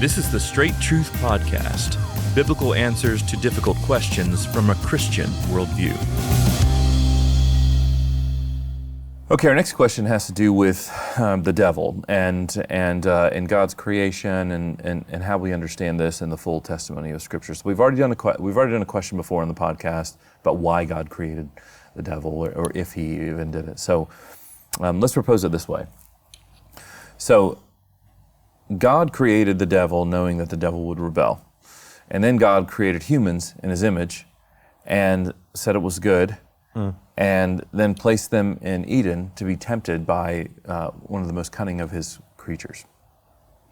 This is the Straight Truth Podcast, biblical answers to difficult questions from a Christian worldview. Okay, our next question has to do with the devil and God's creation and how we understand this in the full testimony of Scripture. So we've already done a question before in the podcast about why God created the devil or if He even did it. So let's propose it this way. So God created the devil knowing that the devil would rebel. And then God created humans in His image and said it was good, and then placed them in Eden to be tempted by one of the most cunning of His creatures.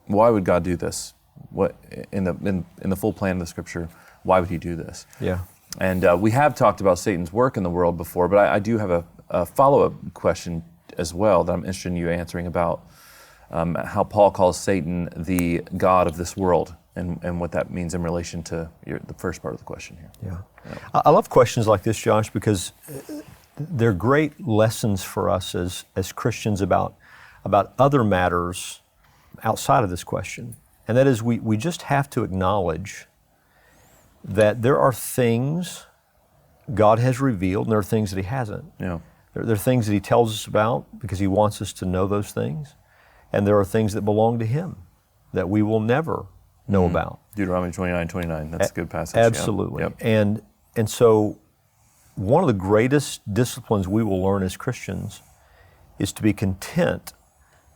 Why would God do this? What in the full plan of the Scripture, why would He do this? Yeah. And we have talked about Satan's work in the world before, but I do have a follow-up question as well that I'm interested in you answering about how Paul calls Satan the god of this world, and what that means in relation to the first part of the question here. Yeah. I love questions like this, Josh, because they're great lessons for us as Christians about other matters outside of this question. And that is we just have to acknowledge that there are things God has revealed and there are things that He hasn't. Yeah. There are things that He tells us about because He wants us to know those things. And there are things that belong to Him that we will never know about. Deuteronomy 29:29, that's a good passage. Absolutely. Yep. And so one of the greatest disciplines we will learn as Christians is to be content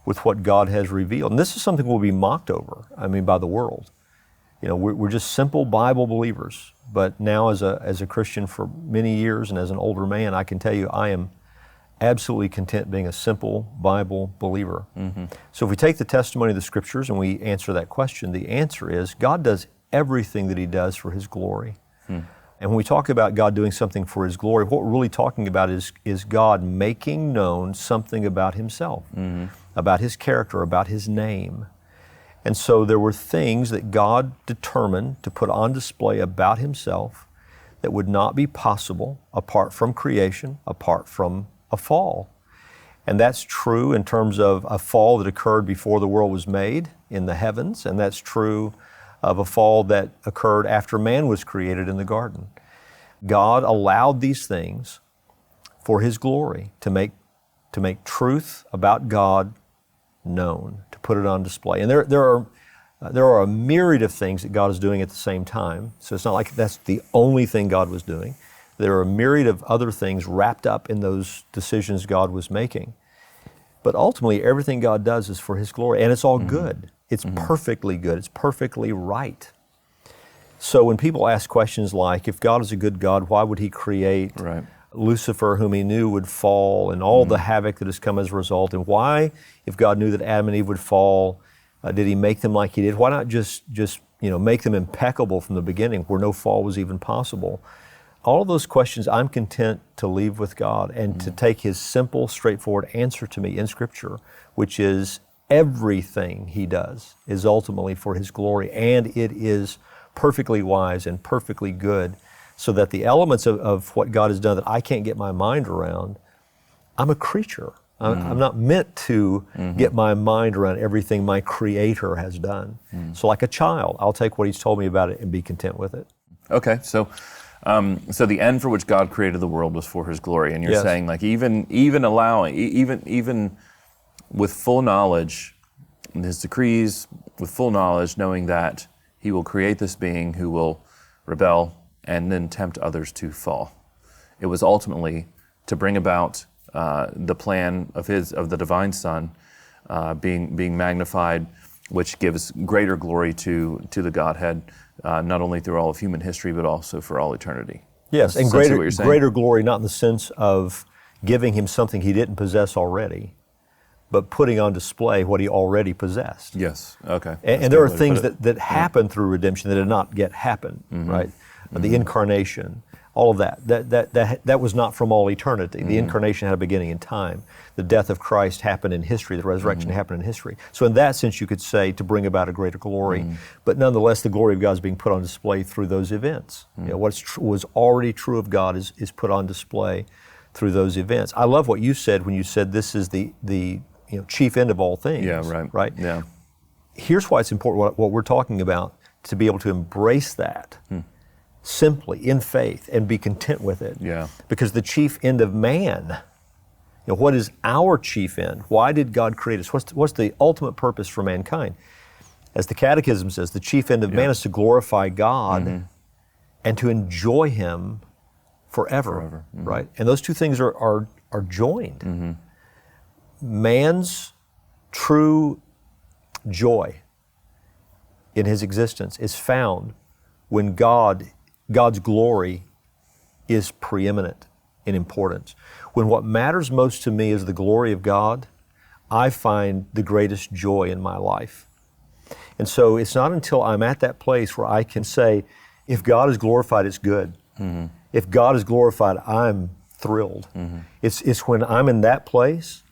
with what God has revealed. And this is something we'll be mocked over, by the world. You know, we're just simple Bible believers. But now as a Christian for many years and as an older man, I can tell you I am absolutely content being a simple Bible believer. Mm-hmm. So if we take the testimony of the Scriptures and we answer that question, the answer is God does everything that He does for His glory. And when we talk about God doing something for His glory, what we're really talking about is God making known something about Himself, about His character, about His name. And so there were things that God determined to put on display about Himself that would not be possible apart from creation, apart from a fall. And that's true in terms of a fall that occurred before the world was made in the heavens, and that's true of a fall that occurred after man was created in the garden. God allowed these things for His glory, to make truth about God known, to put it on display. And there are a myriad of things that God is doing at the same time. So it's not like that's the only thing God was doing. There are a myriad of other things wrapped up in those decisions God was making. But ultimately, everything God does is for His glory, and it's all good. It's perfectly good. It's perfectly right. So when people ask questions like, if God is a good God, why would He create Lucifer, whom He knew would fall, and all the havoc that has come as a result? And why, if God knew that Adam and Eve would fall, did He make them like He did? Why not just make them impeccable from the beginning, where no fall was even possible? All of those questions I'm content to leave with God and to take His simple, straightforward answer to me in Scripture, which is everything He does is ultimately for His glory, and it is perfectly wise and perfectly good, so that the elements of what God has done that I can't get my mind around, I'm a creature. I'm not meant to get my mind around everything my Creator has done. So like a child, I'll take what He's told me about it and be content with it. Okay, so the end for which God created the world was for His glory, and you're saying like even with full knowledge, in His decrees, with full knowledge, knowing that He will create this being who will rebel and then tempt others to fall. It was ultimately to bring about the plan of the divine Son being magnified, which gives greater glory to the Godhead, not only through all of human history, but also for all eternity. Yes, and greater glory, not in the sense of giving Him something He didn't possess already, but putting on display what He already possessed. Yes, okay. And there are things that happen through redemption that did not yet happen, right? The incarnation, all of that was not from all eternity. The incarnation had a beginning in time. The death of Christ happened in history. The resurrection happened in history. So in that sense, you could say to bring about a greater glory. But nonetheless, the glory of God is being put on display through those events. What was already true of God is put on display through those events. I love what you said when you said this is the chief end of all things. Yeah, right. Right? Yeah. here's why it's important, what we're talking about, to be able to embrace that simply in faith and be content with it. Yeah. Because the chief end of man, what is our chief end? Why did God create us? What's the ultimate purpose for mankind? As the Catechism says, the chief end of man is to glorify God and to enjoy Him forever. Right? And those two things are joined. Man's true joy in his existence is found when God's glory is preeminent in importance. When what matters most to me is the glory of God, I find the greatest joy in my life. And so it's not until I'm at that place where I can say, if God is glorified, it's good. If God is glorified, I'm thrilled. It's when I'm in that place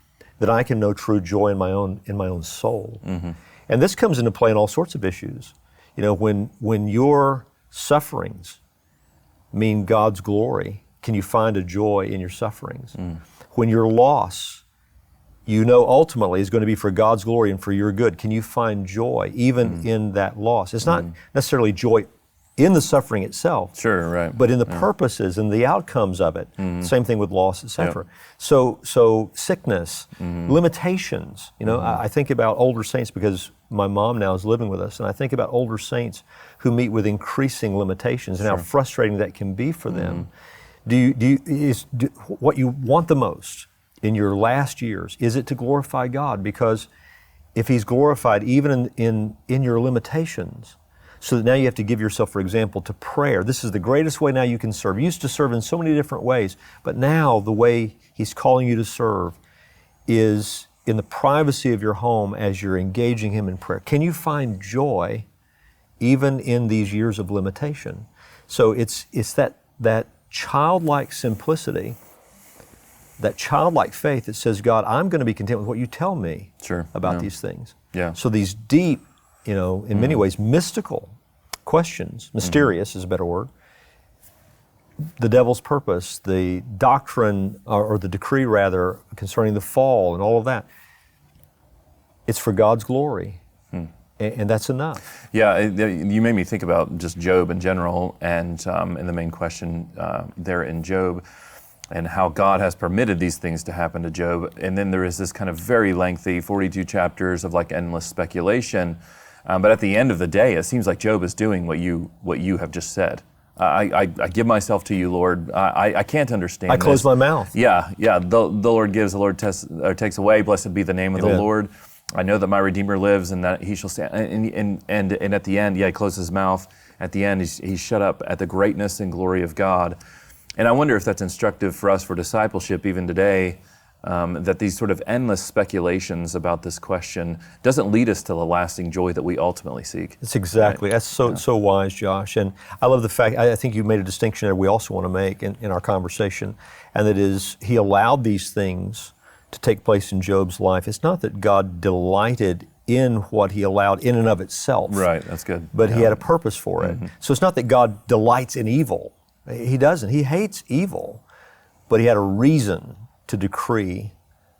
that I can know true joy in my own soul. And this comes into play in all sorts of issues. When your sufferings mean God's glory, can you find a joy in your sufferings? When your loss, ultimately is going to be for God's glory and for your good, can you find joy even in that loss? It's not necessarily joy in the suffering itself, Sure, right. but in the purposes and the outcomes of it. Same thing with loss, etc. So sickness, limitations. I think about older saints because my mom now is living with us, and I think about older saints who meet with increasing limitations and how frustrating that can be for them. What you want the most in your last years, is it to glorify God? Because if He's glorified even in your limitations, so that now you have to give yourself, for example, to prayer. This is the greatest way now you can serve. You used to serve in so many different ways, but now the way He's calling you to serve is in the privacy of your home as you're engaging Him in prayer. Can you find joy even in these years of limitation? So it's that childlike simplicity, that childlike faith that says, God, I'm going to be content with what you tell me about these things. So these deep, in many ways, mystical questions, mysterious is a better word, the devil's purpose, the doctrine, or the decree rather, concerning the fall and all of that, it's for God's glory. And that's enough. Yeah, you made me think about just Job in general, and in the main question there in Job, and how God has permitted these things to happen to Job. And then there is this kind of very lengthy 42 chapters of endless speculation. But at the end of the day, it seems like Job is doing what you have just said. I give myself to you, Lord. I can't understand I close my mouth. Yeah. The Lord gives, the Lord takes away. Blessed be the name of the Lord. I know that my Redeemer lives and that He shall stand. And at the end, He closes His mouth. At the end, he's shut up at the greatness and glory of God. And I wonder if that's instructive for us for discipleship even today, that these sort of endless speculations about this question doesn't lead us to the lasting joy that we ultimately seek. That's exactly. Right? That's so wise, Josh. And I love the fact, I think you made a distinction there we also want to make in our conversation, and that is, He allowed these things to take place in Job's life. It's not that God delighted in what He allowed in and of itself. Right, that's good. But He had a purpose for it. So it's not that God delights in evil. He doesn't. He hates evil, but He had a reason to decree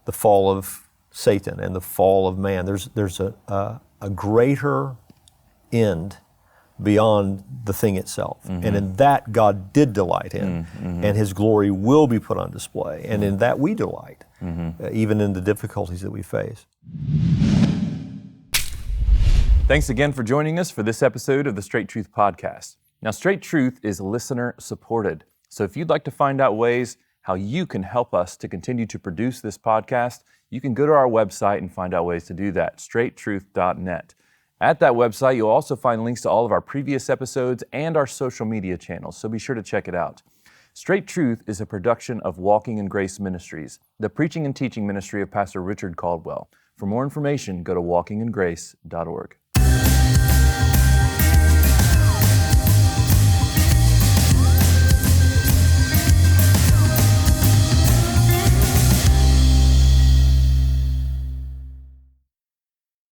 the fall of Satan and the fall of man. There's a greater end beyond the thing itself. And in that God did delight in, and His glory will be put on display. And in that we delight, even in the difficulties that we face. Thanks again for joining us for this episode of the Straight Truth Podcast. Now, Straight Truth is listener supported. So if you'd like to find out ways how you can help us to continue to produce this podcast, you can go to our website and find out ways to do that, straighttruth.net. At that website, you'll also find links to all of our previous episodes and our social media channels, so be sure to check it out. Straight Truth is a production of Walking in Grace Ministries, the preaching and teaching ministry of Pastor Richard Caldwell. For more information, go to walkingingrace.org.